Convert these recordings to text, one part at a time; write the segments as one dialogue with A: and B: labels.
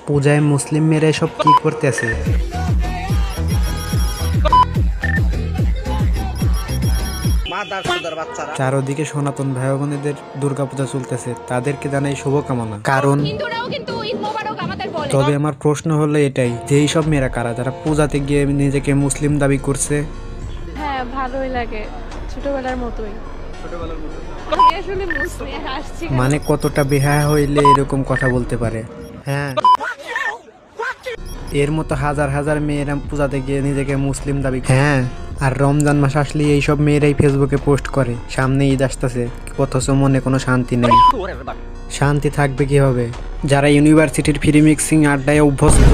A: পূজায় মুসলিম মেয়েরা এসব কি করতেছে? চারদিকে সনাতন ভাই বোনেদের দুর্গাপূজা চলতেছে, তাদেরকে জানাই শুভকামনা। কারণ তবে আমার প্রশ্ন হলো এটাই যে এইসব মেয়েরা কারা, যারা পূজাতে গিয়ে নিজেকে মুসলিম দাবি করছে?
B: হ্যাঁ, ভালোই লাগে, ছোটবেলার মতোই।
A: মানে কতটা বেহায়া হইলে এরকম কথা বলতে পারে? হ্যাঁ, এর মতো হাজার হাজার মেয়েরা পূজাতে গিয়ে নিজেকে মুসলিম দাবি। হ্যাঁ, আর রমজান মাস আসলে এইসব মেয়েরাই ফেসবুকে পোস্ট করে সামনে ঈদ আসতেছে, অথচ মনে কোনো শান্তি নেই। শান্তি থাকবে কিভাবে যারা ইউনিভার্সিটির ফ্রি মিক্সিং আড্ডায় অভ্যস্ত,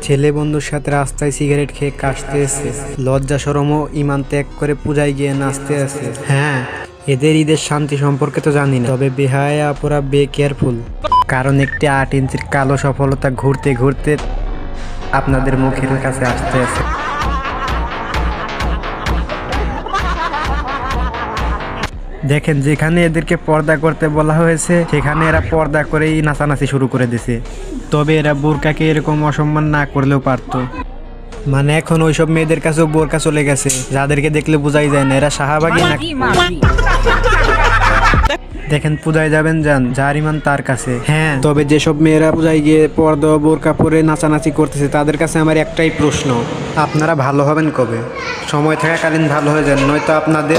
A: ছেলে বন্ধুর সাথে রাস্তায় সিগারেট খেয়ে কাশতে এসে লজ্জা শরম ও ইমান ত্যাগ করে পূজায় গিয়ে নাচতে আসে। হ্যাঁ, এদের ঈদের শান্তি সম্পর্কে তো জানি না, তবে বেহায়া আপুরা কেয়ারফুল, কারণ একটি 8 ইঞ্চির কালো সফলতা ঘুরতে ঘুরতে আপনাদের মুখের কাছে আসতে আছে। দেখেন, যেখানে এদেরকে পর্দা করতে বলা হয়েছে সেখানে এরা পর্দা করেই নাচানাচি শুরু করে দিছে। তবে এরা বোরকাকে এরকম অসম্মান না করলেও পারতো। মানে এখন ওইসব মেয়েদের কাছেও বোরকা চলে গেছে, যাদেরকে দেখলে বোঝাই যায় না এরা শাহবাগী নাকি। দেখেন, পূজায় যাবেন যান, যার ইমান তার কাছে। হ্যাঁ, তবে যেসব মেয়েরা পূজায় গিয়ে পর্দা বোরকা পরে নাচানাচি করতেছে তাদের কাছে আমার একটাই প্রশ্ন, আপনারা ভালো হবেন কবে? সময় থাকাকালীন ভালো হয়ে যান, নয়তো আপনাদের